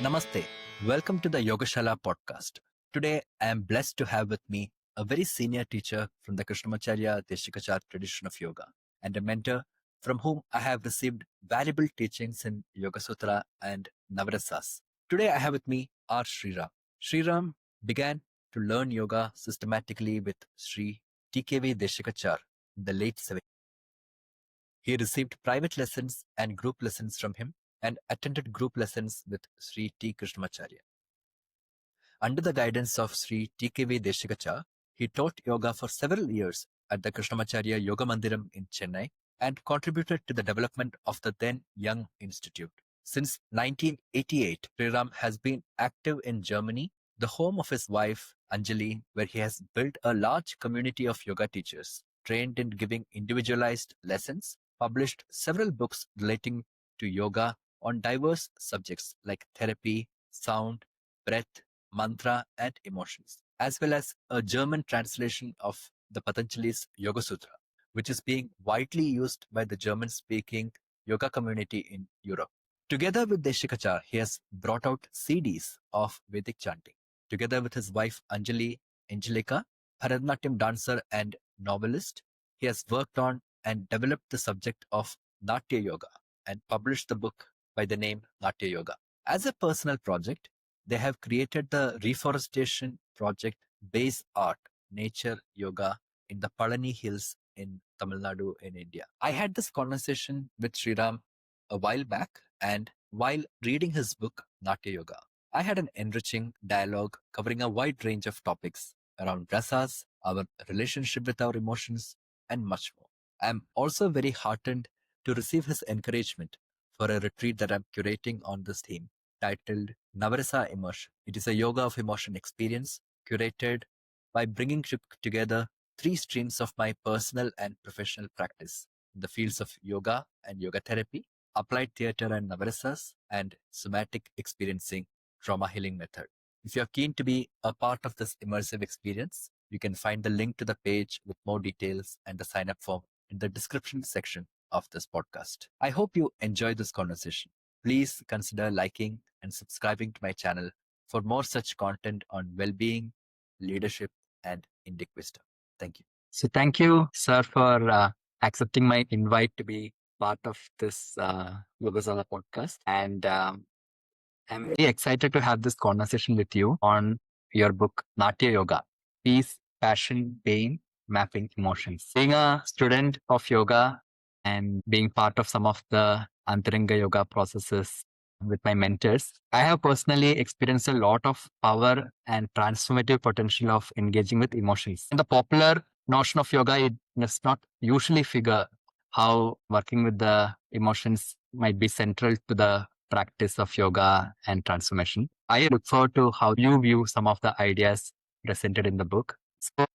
Namaste. Welcome to the Yogaśāla Podcast. Today, I am blessed to have with me a very senior teacher from the Krishnamacharya Desikachar tradition of yoga and a mentor from whom I have received valuable teachings in Yogasutra and Navarasas. Today, I have with me R. Sriram. Sriram began to learn yoga systematically with Sri TKV Desikachar in the late 70s. He received private lessons and group lessons from him and attended group lessons with Sri T. Krishnamacharya. Under the guidance of Sri TKV Desikachar, he taught yoga for several years at the Krishnamacharya Yoga Mandiram in Chennai and contributed to the development of the then young institute. Since 1988, Sriram has been active in Germany, the home of his wife Anjali, where he has built a large community of yoga teachers, trained in giving individualized lessons, published several books relating to yoga on diverse subjects like therapy, sound, breath, mantra, and emotions, as well as a German translation of the Patanjali's Yogasutra, which is being widely used by the German-speaking yoga community in Europe. Together with Desikachar, he has brought out CDs of Vedic Chanting. Together with his wife Anjali Angelika, Bharatanatyam dancer and novelist, he has worked on and developed the subject of Nātya Yōga and published the book by the name Nātya Yōga. As a personal project, they have created the reforestation project Base Art, Nature Yoga in the Palani Hills in Tamil Nadu in India. I had this conversation with Sriram a while back, and while reading his book Natya Yōga, I had an enriching dialogue covering a wide range of topics around rasas, our relationship with our emotions, and much more. I am also very heartened to receive his encouragement for a retreat that I'm curating on this theme, titled Navarasa Immersion. It is a yoga of emotion experience curated by bringing together three streams of my personal and professional practice in the fields of yoga and yoga therapy, applied theater and Navarasas, and somatic experiencing trauma healing method. If you're keen to be a part of this immersive experience, you can find the link to the page with more details and the sign up form in the description section of this podcast. I hope you enjoy this conversation. Please consider liking and subscribing to my channel for more such content on well-being, leadership, and Indic wisdom. Thank you. So thank you, sir, for accepting my invite to be part of this Yogasala podcast. And I'm very excited to have this conversation with you on your book, Nātya Yōga, Peace, Passion, Pain, Mapping Emotions. Being a student of yoga and being part of some of the Antaranga yoga processes with my mentors, I have personally experienced a lot of power and transformative potential of engaging with emotions. In the popular notion of yoga, it does not usually figure how working with the emotions might be central to the practice of yoga and transformation. I look forward to how you view some of the ideas presented in the book. So,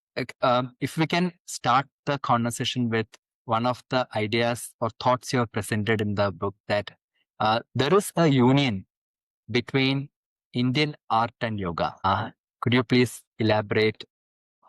if we can start the conversation with one of the ideas or thoughts you have presented in the book, that there is a union between Indian art and yoga. Could you please elaborate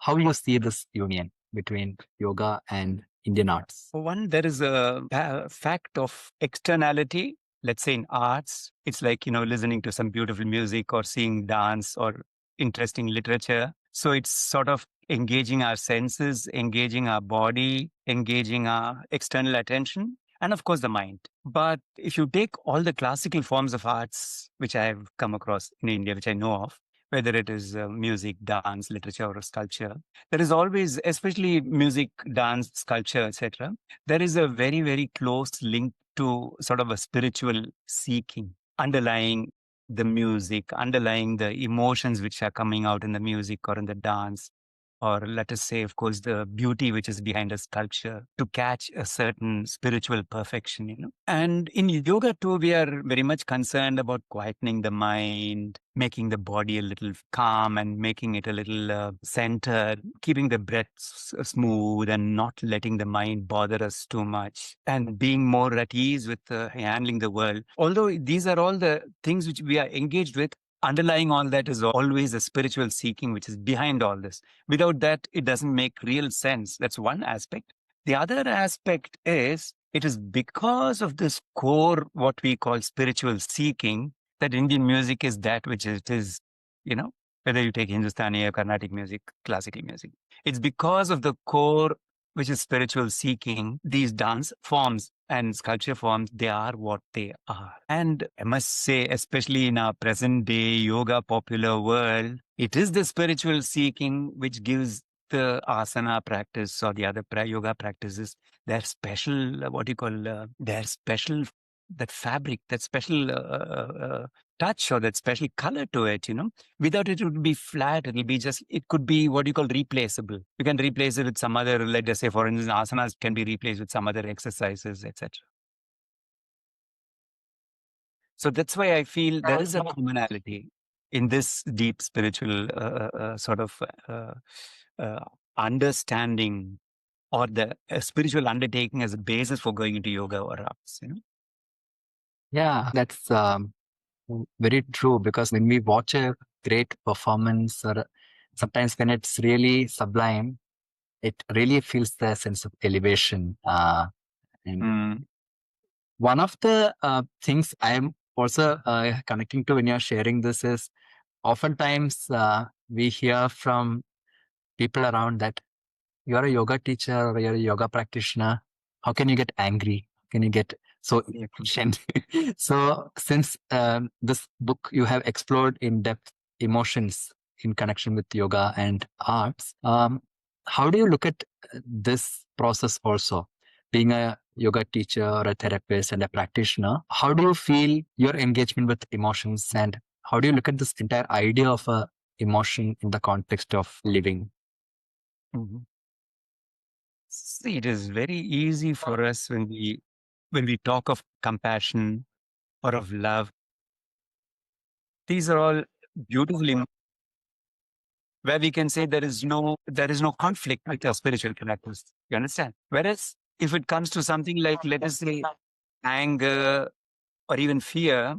how you see this union between yoga and Indian arts? One, there is a fact of externality. Let's say in arts, it's like, listening to some beautiful music or seeing dance or interesting literature. So it's sort of engaging our senses, engaging our body, engaging our external attention, and of course the mind. But if you take all the classical forms of arts, which I've come across in India, which I know of, whether it is music, dance, literature, or sculpture, there is always, especially music, dance, sculpture, etc., there is a very, very close link to sort of a spiritual seeking underlying the music, underlying the emotions which are coming out in the music or in the dance, or let us say, of course, the beauty which is behind a sculpture, to catch a certain spiritual perfection, And in yoga too, we are very much concerned about quietening the mind, making the body a little calm and making it a little centered, keeping the breath smooth and not letting the mind bother us too much, and being more at ease with handling the world. Although these are all the things which we are engaged with, underlying all that is always a spiritual seeking, which is behind all this. Without that, it doesn't make real sense. That's one aspect. The other aspect is it is because of this core, what we call spiritual seeking, that Indian music is that which it is, whether you take Hindustani or Carnatic music, classical music. It's because of the core, which is spiritual seeking, these dance forms and sculpture forms, they are what they are. And I must say, especially in our present day yoga popular world, it is the spiritual seeking which gives the asana practice or the other yoga practices their special, their special, that fabric, that special touch or that special color to it, Without it, it would be flat. It could be what you call replaceable. You can replace it with some other, let us say, for instance, asanas can be replaced with some other exercises, etc. So that's why I feel there is a commonality in this deep spiritual understanding or the spiritual undertaking as a basis for going into yoga or arts, Yeah, that's very true, because when we watch a great performance, or sometimes when it's really sublime, it really feels the sense of elevation. And one of the things I'm also connecting to when you're sharing this is, oftentimes we hear from people around that you're a yoga teacher or you're a yoga practitioner. How can you get angry? How can you get so impatient? So since this book, you have explored in depth emotions in connection with yoga and arts. How do you look at this process also? Being a yoga teacher or a therapist and a practitioner, how do you feel your engagement with emotions, and how do you look at this entire idea of a emotion in the context of living? See, it is very easy for us when we talk of compassion or of love. These are all beautifully where we can say there is no conflict with our spiritual practice. You understand? Whereas if it comes to something like, let us say, anger or even fear,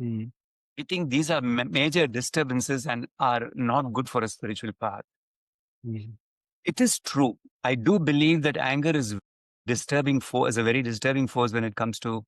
I think these are major disturbances and are not good for a spiritual path. It is true. I do believe that anger is a very disturbing force when it comes to,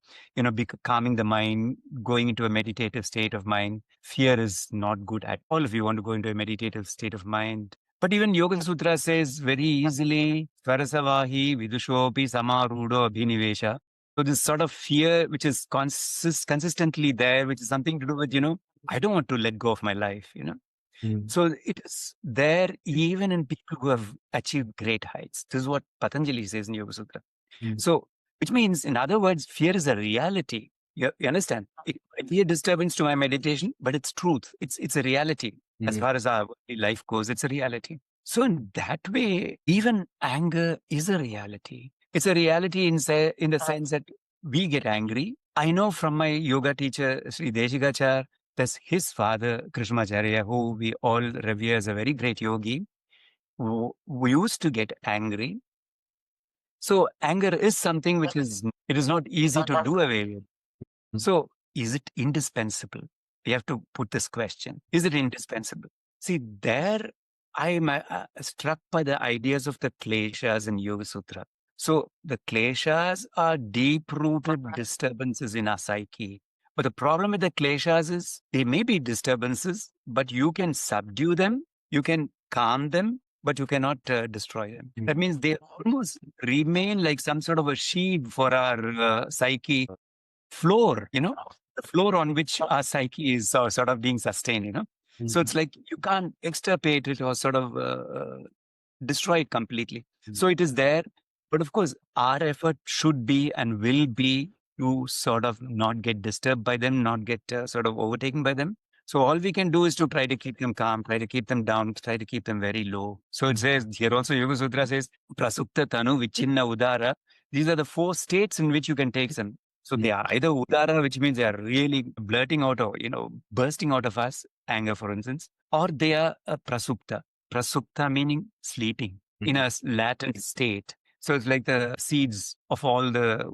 calming the mind, going into a meditative state of mind. Fear is not good at all if you want to go into a meditative state of mind. But even Yogasutra says very easily, Svarasavahi vidushopi samarudo abhinivesha. So this sort of fear, which is consistently there, which is something to do with, I don't want to let go of my life, So it is there even in people who have achieved great heights. This is what Patanjali says in Yogasutra. So, which means, in other words, fear is a reality. You understand? It might be a disturbance to my meditation, but it's truth. It's a reality. As far as our life goes, it's a reality. So in that way, even anger is a reality. It's a reality in the sense that we get angry. I know from my yoga teacher, Sri Desikachar, that's his father, Krishnamacharya, who we all revere as a very great yogi, who used to get angry. So anger is something which it is not easy to do away with. So is it indispensable? We have to put this question. Is it indispensable? See, there I am struck by the ideas of the kleshas in Yogasutra. So the kleshas are deep-rooted disturbances in our psyche. But the problem with the kleshas is they may be disturbances, but you can subdue them, you can calm them, but you cannot destroy them. That means they almost remain like some sort of a sheet for our psyche floor, the floor on which our psyche is sort of being sustained, So it's like you can't extirpate it or sort of destroy it completely. So it is there. But of course, our effort should be and will be to sort of not get disturbed by them, not get sort of overtaken by them. So all we can do is to try to keep them calm, try to keep them down, try to keep them very low. So it says, here also Yogasutra says, Prasukta Tanu Vichinna Udara. These are the 4 states in which you can take them. So they are either udara, which means they are really blurting out or, bursting out of us, anger, for instance, or they are a prasukta. Prasukta meaning sleeping in a latent state. So it's like the seeds of all the,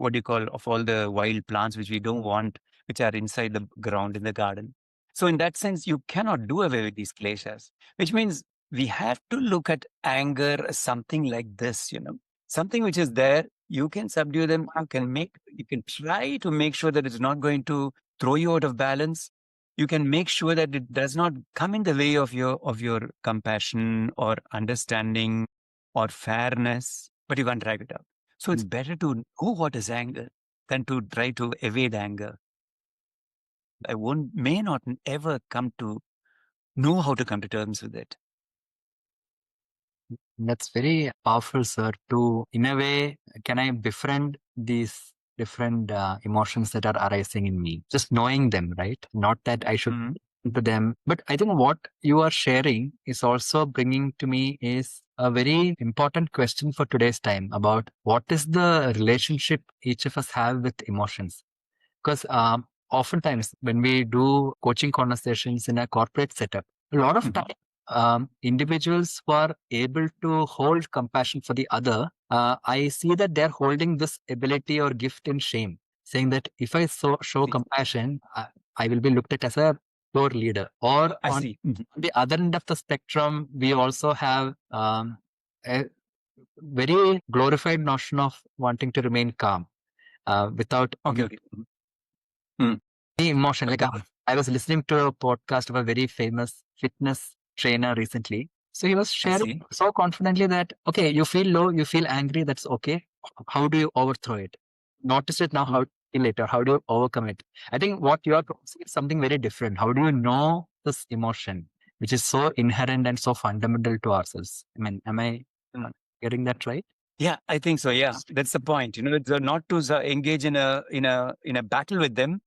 of all the wild plants which we don't want, which are inside the ground in the garden. So in that sense, you cannot do away with these kleshas, which means we have to look at anger as something like this, something which is there. You can subdue them. You can try to make sure that it's not going to throw you out of balance. You can make sure that it does not come in the way of your compassion or understanding or fairness, but you can't drive it out. So it's better to know what is anger than to try to evade anger. I may not ever come to know how to come to terms with it. That's very powerful, sir. In a way, can I befriend these different emotions that are arising in me? Just knowing them, right? Not that I should to them. But I think what you are sharing is also bringing to me is a very important question for today's time about what is the relationship each of us have with emotions. Because oftentimes when we do coaching conversations in a corporate setup, a lot of time, individuals who are able to hold compassion for the other, I see that they're holding this ability or gift in shame, saying that if I show compassion, I will be looked at as a poor leader. Or on the other end of the spectrum, we also have a very glorified notion of wanting to remain calm without emotion. Like I was listening to a podcast of a very famous fitness trainer recently. So he was sharing so confidently that, okay, you feel low, you feel angry, that's okay. How do you overthrow it? Notice it now, how do you feel later? How do you overcome it? I think what you are saying is something very different. How do you know this emotion, which is so inherent and so fundamental to ourselves? I mean, am I getting that right? Yeah, I think so. Yeah, that's the point. It's not to engage in a battle with them.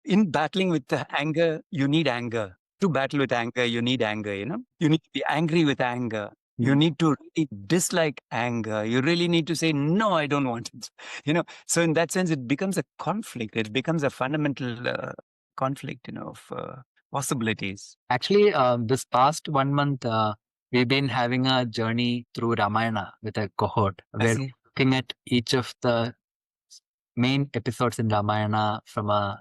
In battling with the anger, you need anger. To battle with anger, you need anger. You need to be angry with anger. You need to really dislike anger. You really need to say, no, I don't want it. So in that sense, it becomes a conflict. It becomes a fundamental conflict, of possibilities. Actually, this past 1 month, we've been having a journey through Ramayana with a cohort. We're looking at each of the main episodes in Ramayana from a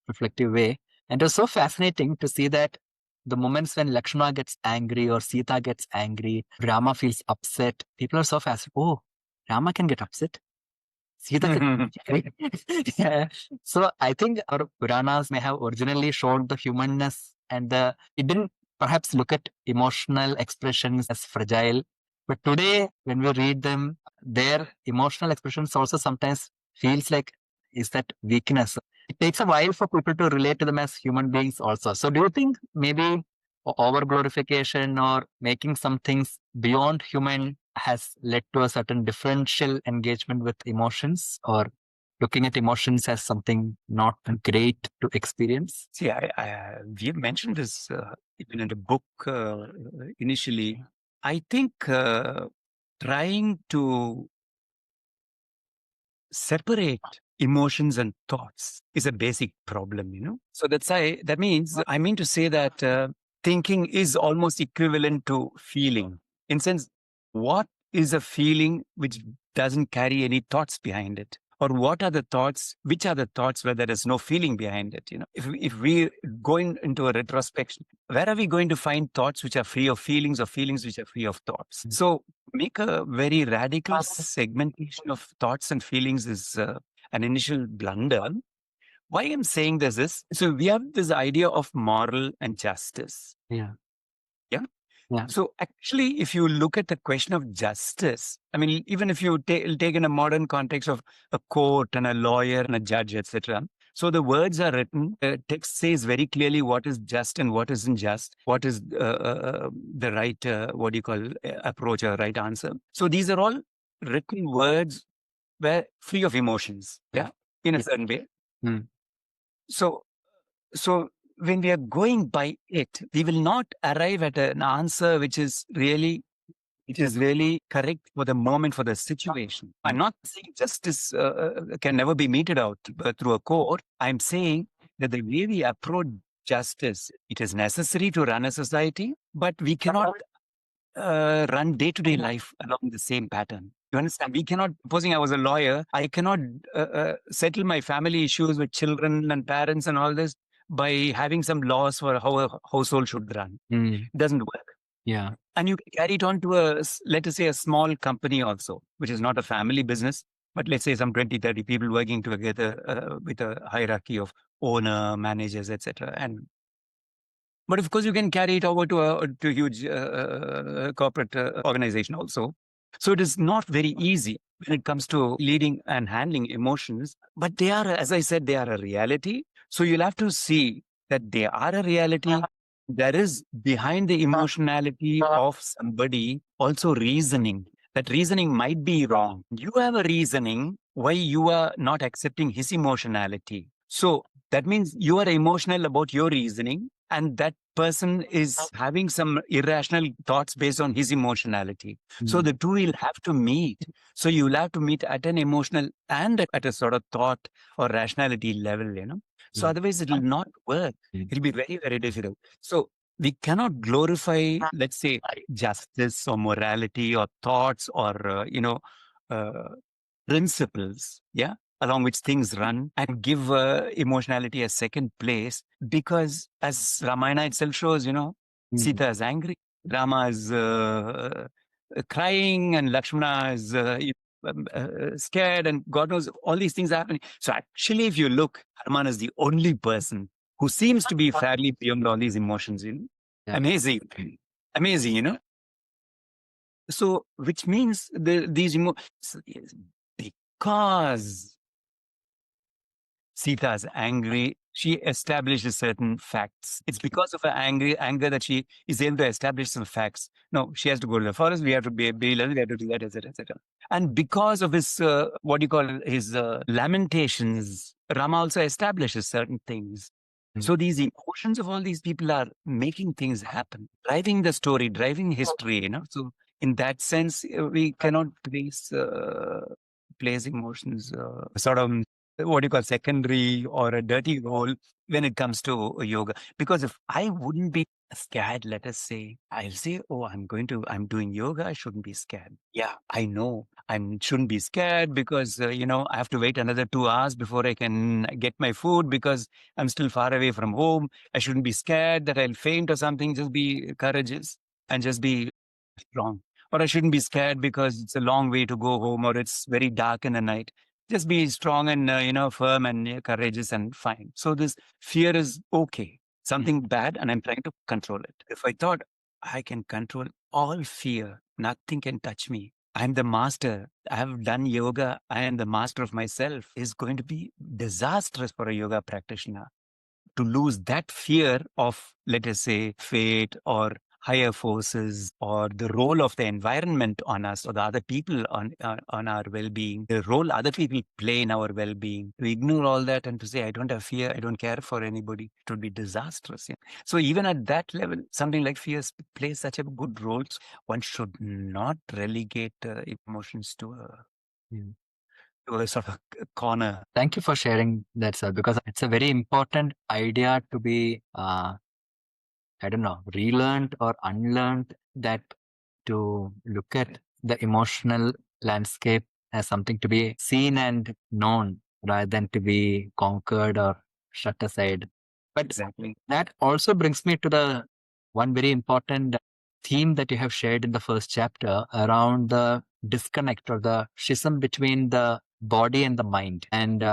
reflective way. And it was so fascinating to see that the moments when Lakshmana gets angry or Sita gets angry, Rama feels upset. People are so fascinated. Oh, Rama can get upset. Sita can yeah. So I think our Puranas may have originally shown the humanness and it didn't perhaps look at emotional expressions as fragile. But today, when we read them, their emotional expressions also sometimes feels like is that weakness. It takes a while for people to relate to them as human beings also. So do you think maybe over glorification or making some things beyond human has led to a certain differential engagement with emotions, or looking at emotions as something not great to experience? See, we have mentioned this even in the book initially. I think trying to separate emotions and thoughts is a basic problem, So that means I mean to say that thinking is almost equivalent to feeling. In sense, what is a feeling which doesn't carry any thoughts behind it? Or which are the thoughts where there is no feeling behind it? If we go into a retrospection, where are we going to find thoughts which are free of feelings or feelings which are free of thoughts? So make a very radical segmentation of thoughts and feelings is an initial blunder. Why I'm saying this is, so we have this idea of moral and justice. Yeah. So actually, if you look at the question of justice, I mean, even if you take in a modern context of a court and a lawyer and a judge, etc. So the words are written, the text says very clearly what is just and what isn't just, what is the right, approach or right answer. So these are all written words where free of emotions, in a certain way. So when we are going by it, we will not arrive at an answer which is really correct for the moment, for the situation. I'm not saying justice can never be meted out through a court. I'm saying that the way we approach justice, it is necessary to run a society, but we cannot run day-to-day life along the same pattern. You understand? We cannot, supposing I was a lawyer, I cannot settle my family issues with children and parents and all this by having some laws for how a household should run. It doesn't work. Yeah. And you can carry it on to let us say, a small company also, which is not a family business, but let's say some 20, 30 people working together with a hierarchy of owner, managers, etc. But of course, you can carry it over to a huge corporate organization also. So it is not very easy when it comes to leading and handling emotions. But they are, as I said, they are a reality. So you'll have to see that they are a reality. There is behind the emotionality of somebody also reasoning. That reasoning might be wrong. You have a reasoning why you are not accepting his emotionality. So that means you are emotional about your reasoning, and that person is having some irrational thoughts based on his emotionality. So the two will have to meet. So you will have to meet at an emotional and at a sort of thought or rationality level, So otherwise it will not work. It will be very, very difficult. So we cannot glorify, let's say, justice or morality or thoughts or, principles, along which things run, and give emotionality a second place, because as Ramayana itself shows, Sita is angry, Rama is crying, and Lakshmana is scared, and God knows all these things are happening. So actually, if you look, Hanuman is the only person who seems to be fairly beyond all these emotions. Amazing, So, which means these emotions, because Sita is angry, she establishes certain facts. It's because of her anger that she is able to establish some facts. No, she has to go to the forest. We have to be alone. We have to do that, etc., etc. And because of his his lamentations, Rama also establishes certain things. So these emotions of all these people are making things happen, driving the story, driving history. So in that sense, we cannot place emotions sort of secondary or a dirty role when it comes to yoga. Because if I wouldn't be scared, let us say, I'll say, oh, I'm doing yoga, I shouldn't be scared. Yeah, I know I shouldn't be scared because, I have to wait another 2 hours before I can get my food because I'm still far away from home. I shouldn't be scared that I'll faint or something. Just be courageous and just be strong. Or I shouldn't be scared because it's a long way to go home or it's very dark in the night. Just be strong and, firm and courageous and fine. So this fear is okay. Something bad and I'm trying to control it. If I thought I can control all fear, nothing can touch me. I'm the master. I have done yoga. I am the master of myself. Is going to be disastrous for a yoga practitioner to lose that fear of, let us say, fate or higher forces or the role of the environment on us or the other people on our well-being, the role other people play in our well-being. To ignore all that and to say, I don't have fear, I don't care for anybody, it would be disastrous. So even at that level, something like fear plays such a good role. One should not relegate emotions to a sort of corner. Thank you for sharing that, sir, because it's a very important idea to be relearned or unlearned, that to look at the emotional landscape as something to be seen and known rather than to be conquered or shut aside. But exactly, that also brings me to the one very important theme that you have shared in the first chapter around the disconnect or the schism between the body and the mind. And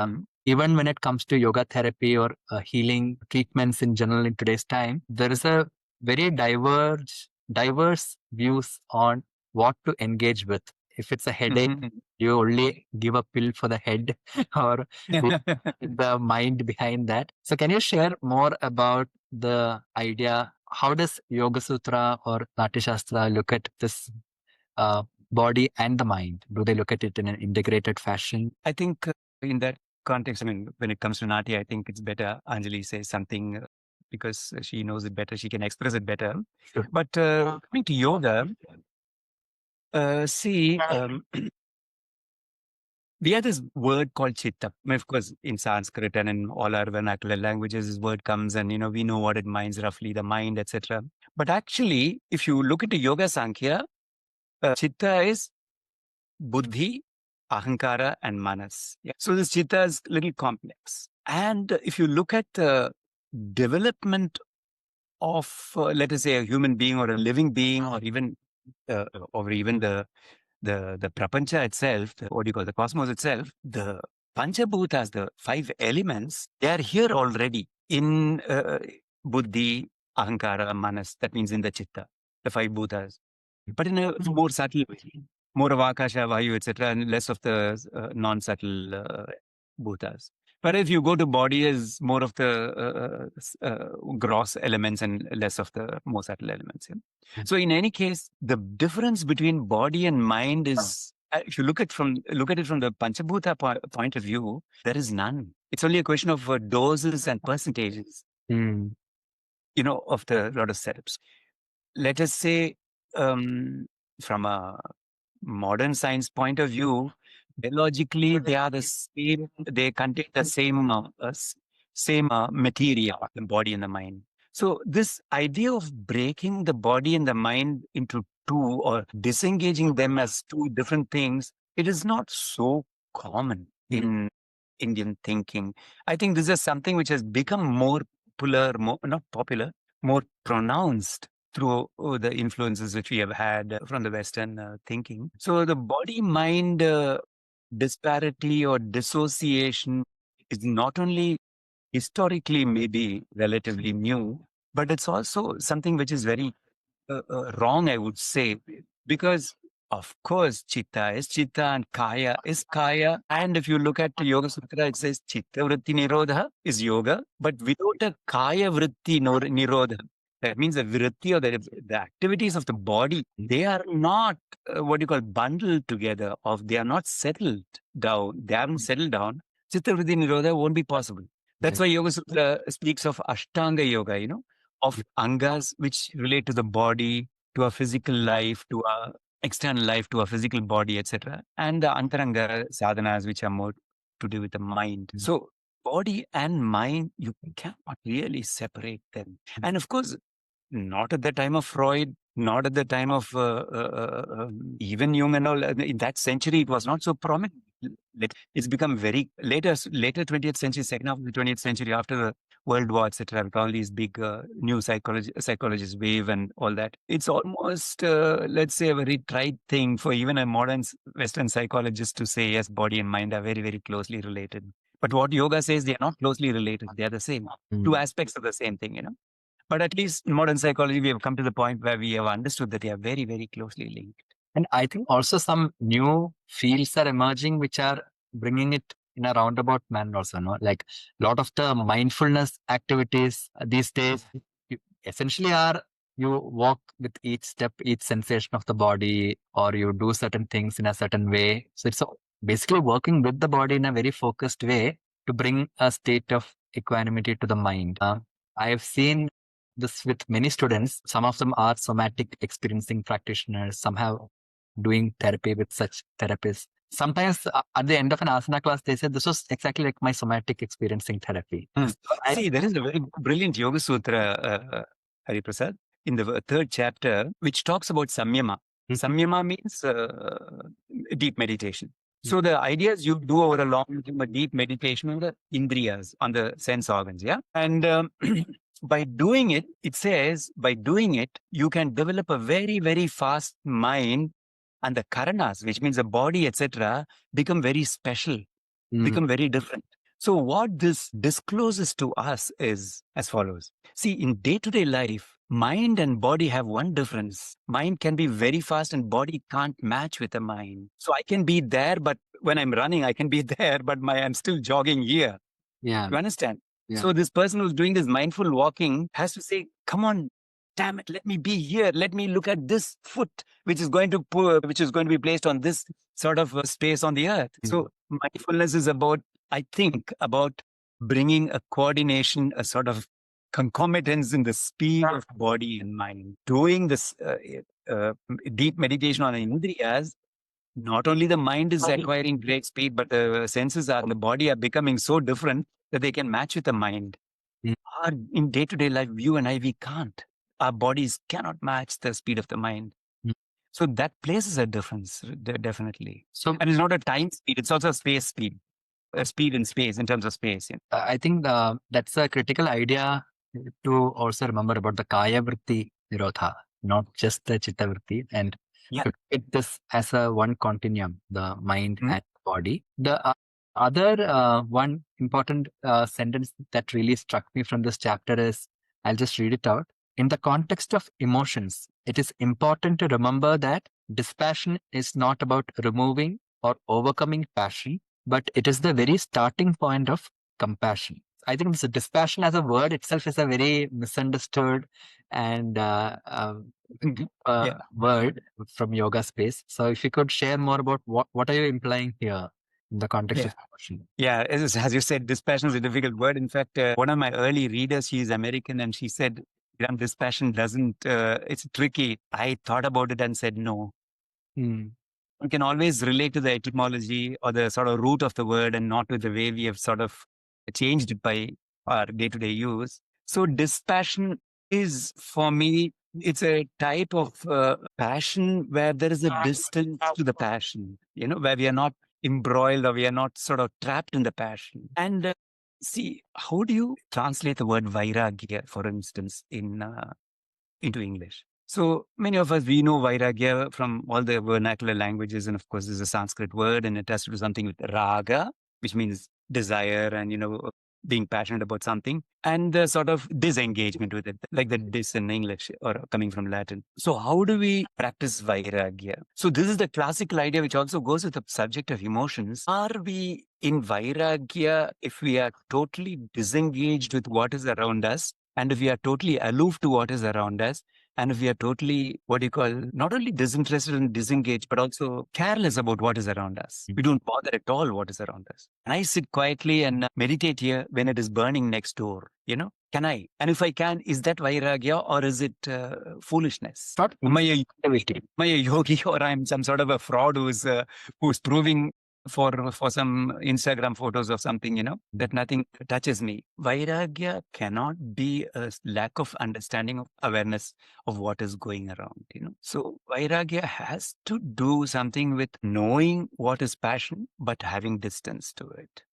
even when it comes to yoga therapy or healing treatments in general in today's time, there is a very diverse views on what to engage with. If it's a headache, you only give a pill for the head or the mind behind that. So can you share more about the idea? How does Yogasūtra or Natya Śāstra look at this body and the mind? Do they look at it in an integrated fashion? I think in that context, when it comes to Natya, I think it's better Anjali says something because she knows it better. She can express it better. Sure. But coming to yoga, we have this word called chitta. Of course, in Sanskrit and in all our vernacular languages, this word comes and, we know what it means roughly, the mind, etc. But actually, if you look into Yoga Sankhya, chitta is buddhi, ahankara, and manas. Yeah. So this chitta is a little complex. And if you look at development of, let us say, a human being or a living being, or even the prapancha itself, what do you call the cosmos itself, the panchabhutas, the 5 elements, they are here already in buddhi, ahankara, manas. That means in the chitta, the 5 bhutas, but in a more subtle way, more of akasha, vayu, etc., and less of the non-subtle bhutas. But if you go to body, is more of the gross elements and less of the more subtle elements. Yeah? So in any case, the difference between body and mind is, if you look at it from the Panchabhuta point of view, there is none. It's only a question of doses and percentages, of the lot of setups. Let us say, from a modern science point of view, biologically they are the same. They contain the same material, the body and the mind. So this idea of breaking the body and the mind into two, or disengaging them as two different things, it is not so common in Indian thinking. I think this is something which has become more more pronounced through the influences which we have had from the Western thinking. So the body-mind disparity or dissociation is not only historically maybe relatively new, but it's also something which is very wrong, I would say, because of course chitta is chitta and kaya is kaya. And if you look at the Yogasutra, it says chitta vritti nirodha is yoga, but without a kaya vritti nirodha, that means the vritti, or the activities of the body, they are not what you call bundled together, they are not settled down. They haven't settled down. Chitta vritti nirodha won't be possible. That's why Yogasutra speaks of Ashtanga Yoga, of angas which relate to the body, to our physical life, to our external life, to our physical body, etc. And the antaranga sadhanas, which are more to do with the mind. So body and mind, you cannot really separate them. And of course, not at the time of Freud, not at the time of even Jung and all. In that century, it was not so prominent. It's become very later 20th century, second half of the 20th century, after the World War, etc., with all these big new psychologists wave and all that. It's almost, let's say, a very trite thing for even a modern Western psychologist to say, yes, body and mind are very, very closely related. But what yoga says, they are not closely related. They are the same. Two aspects of the same thing, But at least in modern psychology, we have come to the point where we have understood that they are very, very closely linked. And I think also some new fields are emerging which are bringing it in a roundabout manner also, no? Like a lot of the mindfulness activities these days essentially are, you walk with each step, each sensation of the body, or you do certain things in a certain way. So it's basically working with the body in a very focused way to bring a state of equanimity to the mind. I have seen this with many students. Some of them are somatic experiencing practitioners. Some have doing therapy with such therapists. Sometimes at the end of an asana class, they say, this was exactly like my somatic experiencing therapy. See, there is a very brilliant Yogasūtra, Hariprasad, in the 3rd chapter, which talks about Samyama. Samyama means deep meditation. So the idea is you do over a long time a deep meditation on the indriyas, on the sense organs, yeah? And by doing it, it says, by doing it, you can develop a very, very fast mind, and the karanas, which means the body, etc., become very special, become very different. So what this discloses to us is as follows. See, in day-to-day life, mind and body have one difference. Mind can be very fast and body can't match with the mind. So I can be there, but when I'm running, I can be there, but I'm still jogging here. Yeah. You understand? Yeah. So this person who's doing this mindful walking has to say, come on, damn it, let me be here. Let me look at this foot, which is going to be placed on this sort of space on the earth. So mindfulness is about, I think, about bringing a coordination, a sort of concomitance in the speed of body and mind. Doing this deep meditation on indriyas, not only the mind is acquiring great speed, but the senses and the body are becoming so different that they can match with the mind. In day-to-day life, you and I, we can't. Our bodies cannot match the speed of the mind. So that places a difference, definitely. And it's not a time speed, it's also a space speed. speed and space in terms of space. I think that's a critical idea to also remember about the Kaya Vritti Nirodha, not just the Chitta Vritti. And Yeah. to take this as a one continuum, the mind Mhm. and body. The other one important sentence that really struck me from this chapter is, I'll just read it out. In the context of emotions, it is important to remember that dispassion is not about removing or overcoming passion, but it is the very starting point of compassion. I think this dispassion as a word itself is a very misunderstood and Yeah. word from yoga space. So if you could share more about what are you implying here in the context Yeah. of emotion? Yeah, as you said, dispassion is a difficult word. In fact, one of my early readers, she's American, and she said, dispassion doesn't, it's tricky. I thought about it and said, no. Hmm. One can always relate to the etymology or the sort of root of the word and not with the way we have sort of changed it by our day-to-day use. So dispassion is, for me, it's a type of passion where there is a distance to the passion, where we are not embroiled or we are not sort of trapped in the passion. And see, how do you translate the word vairagya, for instance, into English? So many of us, we know Vairagya from all the vernacular languages. And of course, there's a Sanskrit word and it has to do something with raga, which means desire and, being passionate about something, and the sort of disengagement with it, like the dis in English or coming from Latin. So how do we practice Vairagya? So this is the classical idea, which also goes with the subject of emotions. Are we in Vairagya if we are totally disengaged with what is around us? And if we are totally aloof to what is around us, and if we are totally, not only disinterested and disengaged, but also careless about what is around us. We don't bother at all what is around us. And I sit quietly and meditate here when it is burning next door, Can I? And if I can, is that Vairagya or is it foolishness? Am I a yogi or I'm some sort of a fraud who's proving for some Instagram photos or something, that nothing touches me. Vairagya cannot be a lack of understanding of awareness of what is going around, So Vairagya has to do something with knowing what is passion, but having distance to it.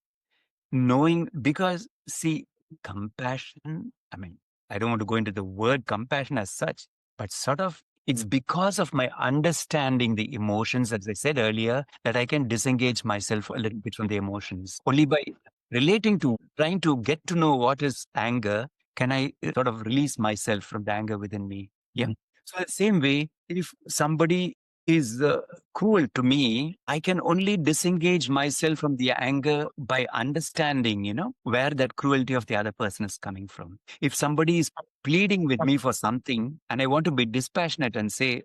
Knowing, because see, compassion, I don't want to go into the word compassion as such, but sort of it's because of my understanding the emotions, as I said earlier, that I can disengage myself a little bit from the emotions. Only by relating to, trying to get to know what is anger, can I sort of release myself from the anger within me. Yeah. So the same way, if somebody is cruel to me, I can only disengage myself from the anger by understanding, where that cruelty of the other person is coming from. If somebody is pleading with me for something and I want to be dispassionate and say,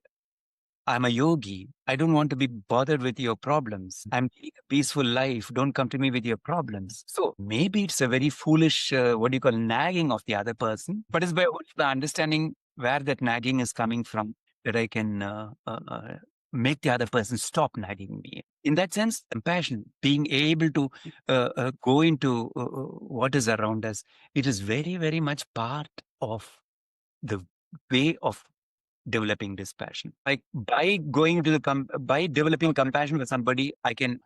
I'm a yogi. I don't want to be bothered with your problems. I'm leading a peaceful life. Don't come to me with your problems. So maybe it's a very foolish, nagging of the other person, but it's by understanding where that nagging is coming from that I can make the other person stop nagging me. In that sense, compassion, being able to go into what is around us, it is very, very much part of the way of developing dispassion. Like by going to by developing compassion with somebody, I can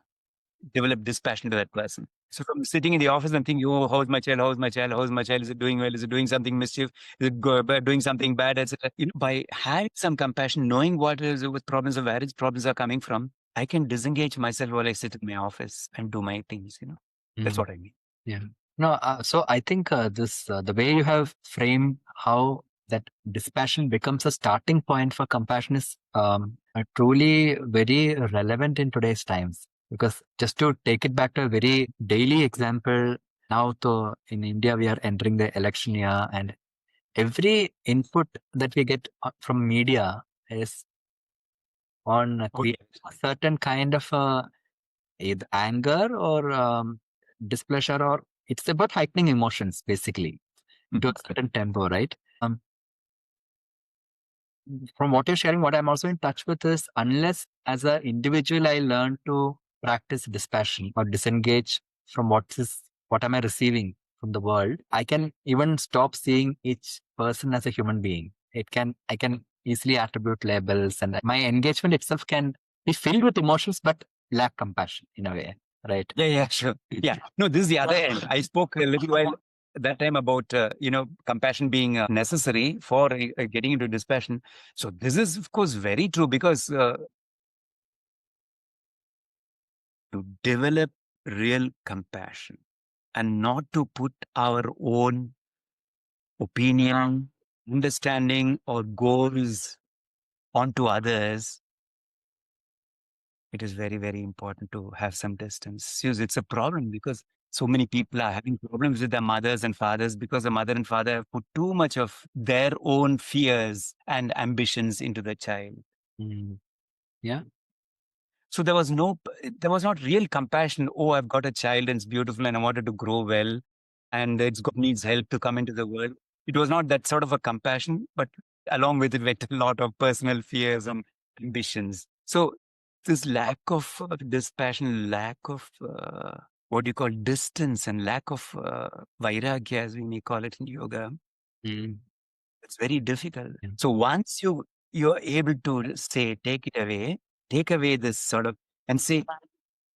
develop dispassion to that person. So from sitting in the office and thinking, oh, how's my child? How's my child? How's my child? Is it doing well? Is it doing something mischief? Is it doing something bad? Etc. By having some compassion, knowing what is with problems or where its problems are coming from, I can disengage myself while I sit in my office and do my things. That's what I mean. Yeah. No. So I think this the way you have framed how that dispassion becomes a starting point for compassion is truly very relevant in today's times. Because just to take it back to a very daily example, now in India we are entering the election year, and every input that we get from media is on creating a certain kind of either anger or displeasure, or it's about heightening emotions basically to a certain tempo, right? From what you're sharing, what I'm also in touch with is, unless as an individual I learn to practice dispassion or disengage from what am I receiving from the world, I can even stop seeing each person as a human being. I can easily attribute labels, and my engagement itself can be filled with emotions but lack compassion in a way. right? Yeah, sure. Yeah. No, this is the other end. I spoke a little while that time about, compassion being necessary for getting into dispassion. So this is, of course, very true because to develop real compassion and not to put our own opinion, understanding, or goals onto others, it is very, very important to have some distance. Yes, it's a problem because so many people are having problems with their mothers and fathers because the mother and father have put too much of their own fears and ambitions into the child. Mm. Yeah. So there was not real compassion. Oh, I've got a child and it's beautiful and I wanted to grow well and it's got needs help to come into the world. It was not that sort of a compassion, but along with it went a lot of personal fears and ambitions. So this lack of dispassion, lack of what you call distance and lack of vairagya, as we may call it in yoga, Mm. it's very difficult. Yeah. So once you're able to say, take away this sort of, and say,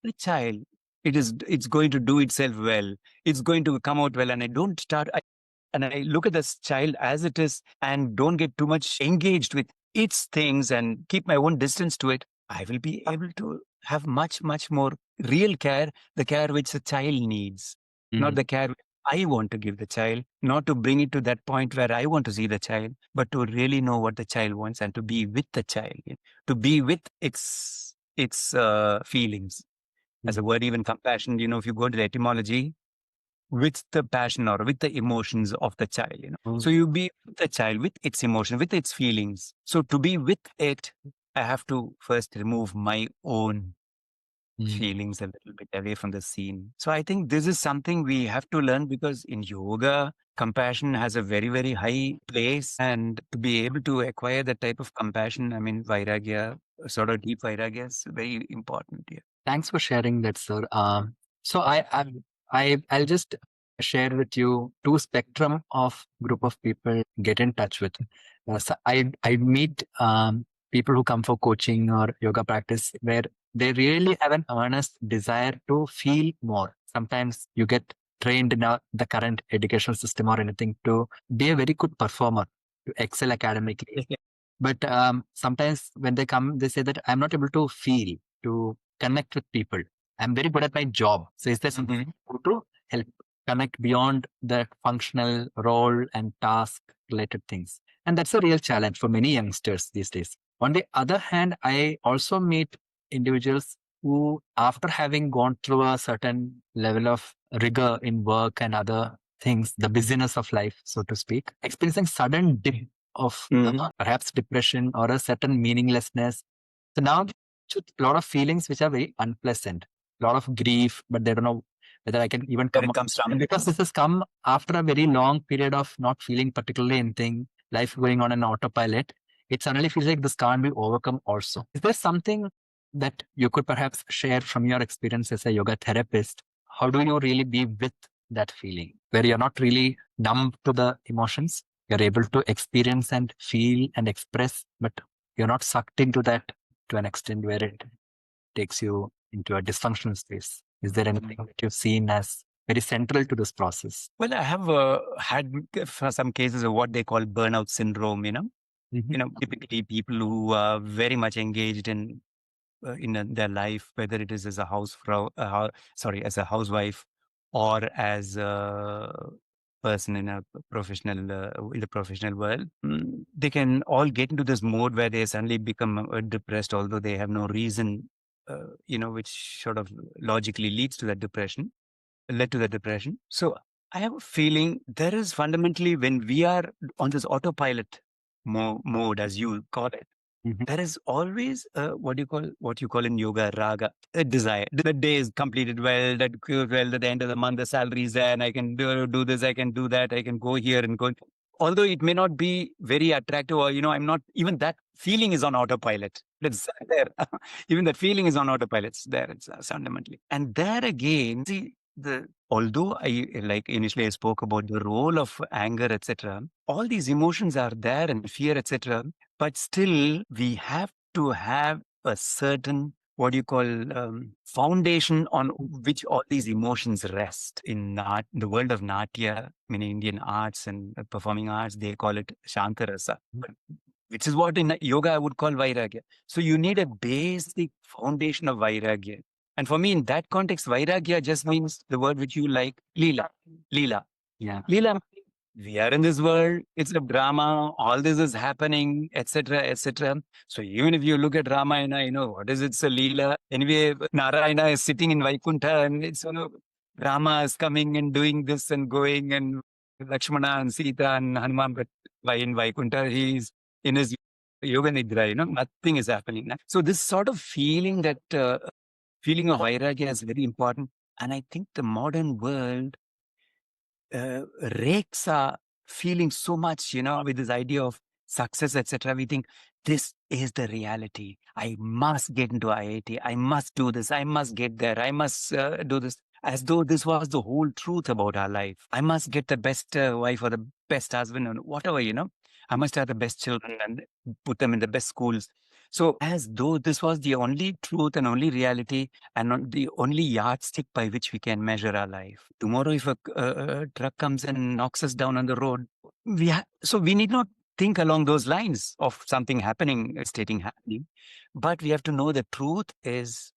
the child, it's going to do itself well. It's going to come out well. And I look at this child as it is and don't get too much engaged with its things and keep my own distance to it. I will be able to have much, much more real care, the care which the child needs, not the care I want to give the child, not to bring it to that point where I want to see the child, but to really know what the child wants and to be with the child, to be with its feelings. As a word, even compassion, if you go to the etymology, with the passion or with the emotions of the child, So you be with the child, with its emotion, with its feelings. So to be with it, I have to first remove my own feelings a little bit away from the scene. So I think this is something we have to learn because in yoga, compassion has a very, very high place. And to be able to acquire that type of compassion, I mean, vairagya, sort of deep vairagya is very important here. Thanks for sharing that, sir. So I'll just share with you two spectrum of group of people get in touch with. So I meet people who come for coaching or yoga practice where they really have an earnest desire to feel more. Sometimes you get trained in the current educational system or anything to be a very good performer, to excel academically. But sometimes when they come, they say that I'm not able to feel, to connect with people. I'm very good at my job. So is there something to help connect beyond the functional role and task related things? And that's a real challenge for many youngsters these days. On the other hand, I also meet individuals who, after having gone through a certain level of rigor in work and other things, the busyness of life, so to speak, experiencing sudden dip of perhaps depression or a certain meaninglessness. So now a lot of feelings which are very unpleasant, a lot of grief, but they don't know whether I can even Where it comes from. because this has come after a very long period of not feeling particularly anything, life going on an autopilot. It suddenly feels like this can't be overcome also. Is there something that you could perhaps share from your experience as a yoga therapist? How do you really be with that feeling where you're not really numb to the emotions? You're able to experience and feel and express, but you're not sucked into that to an extent where it takes you into a dysfunctional space. Is there anything that you've seen as very central to this process? Well, I have had some cases of what they call burnout syndrome, typically people who are very much engaged in their life, whether it is as a as a housewife or as a person in a professional in the professional world, they can all get into this mode where they suddenly become depressed, although they have no reason, which sort of logically led to that depression. So I have a feeling there is fundamentally, when we are on this autopilot mode, as you call it, there is always what you call in yoga raga, a desire. The day is completed well, that goes well, at the end of the month the salary is there and I can do this, I can do that, I can go here and go. Although it may not be very attractive, or I'm not, even that feeling is on autopilot. It's there. Even that feeling is on autopilot. It's there. It's fundamentally. And there again, see, although initially I spoke about the role of anger, etc., all these emotions are there and fear, etc., but still we have to have a certain what you call foundation on which all these emotions rest. In the world of Natya, Indian arts and performing arts, they call it Shantarasa, which is what in yoga I would call Vairāgya. So you need a basic foundation of Vairāgya. And for me, in that context, Vairāgya just means the word which you like, Leela. Leela. Yeah. Leela, we are in this world, it's a drama, all this is happening, etc., etc. So even if you look at Ramayana, what is it? It's a Leela. Anyway, Narayana is sitting in Vaikuntha and it's, Rama is coming and doing this and going, and Lakshmana and Sita and Hanuman, but in Vaikuntha, he's in his yoga nidra, nothing is happening. So this sort of feeling, that feeling of Vairāgya is very important. And I think the modern world rakes are feeling so much, with this idea of success, etc. We think this is the reality. I must get into IIT. I must do this. I must get there. I must do this. As though this was the whole truth about our life. I must get the best wife or the best husband or whatever, I must have the best children and put them in the best schools. So as though this was the only truth and only reality and the only yardstick by which we can measure our life. Tomorrow, if a truck comes and knocks us down on the road, so we need not think along those lines of something happening, but we have to know the truth is,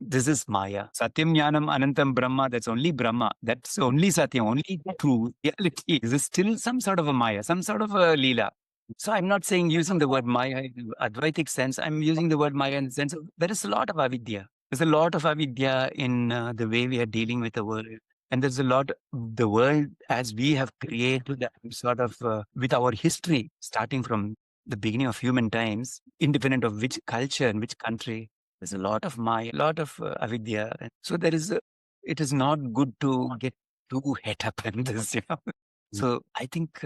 this is Maya. Satyam Jnanam Anantam Brahma, that's only Brahma. That's only Satyam, only true reality. This is still some sort of a Maya, some sort of a Leela. So I'm not saying using the word Maya in Advaitic sense. I'm using the word Maya in the sense of there is a lot of avidya. There's a lot of avidya in the way we are dealing with the world. And there's a lot, the world as we have created sort of with our history, starting from the beginning of human times, independent of which culture and which country. There's a lot of Maya, a lot of avidya. So it is not good to get too het up in this, So I think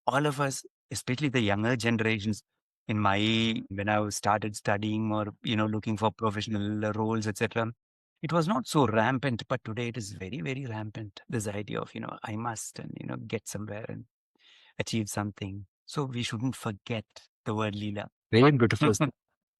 all of us, especially the younger generations, when I started studying or, looking for professional roles, etc., it was not so rampant, but today it is very, very rampant. This idea of, I must and, get somewhere and achieve something. So we shouldn't forget the word Leela. Very beautiful.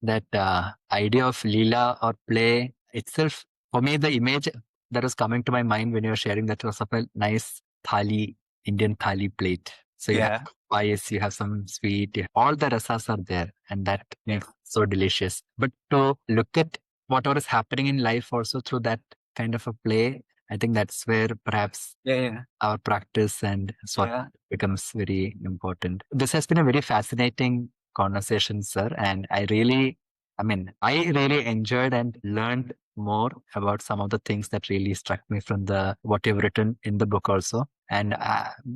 That idea of Leela or play itself, for me, the image that was coming to my mind when you were sharing that was of a nice thali, Indian thali plate. So you have spice, you have some sweet, all the rasas are there, and that makes so delicious. But to look at whatever is happening in life also through that kind of a play, I think that's where perhaps our practice and swat becomes very important. This has been a very fascinating conversation, sir, and I really enjoyed and learned more about some of the things that really struck me from what you've written in the book also. And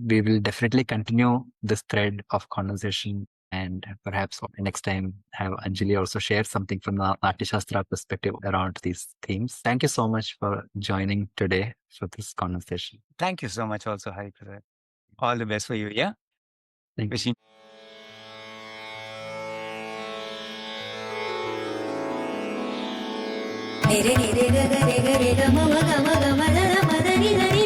we will definitely continue this thread of conversation, and perhaps next time have Anjali also share something from the Natya Śāstra perspective around these themes. Thank you so much for joining today for this conversation. Thank you so much also, Hariprasad. All the best for you, yeah? Thank you. Re re re re re re re re ga ma ga ma ga ma da da ma da ni da ni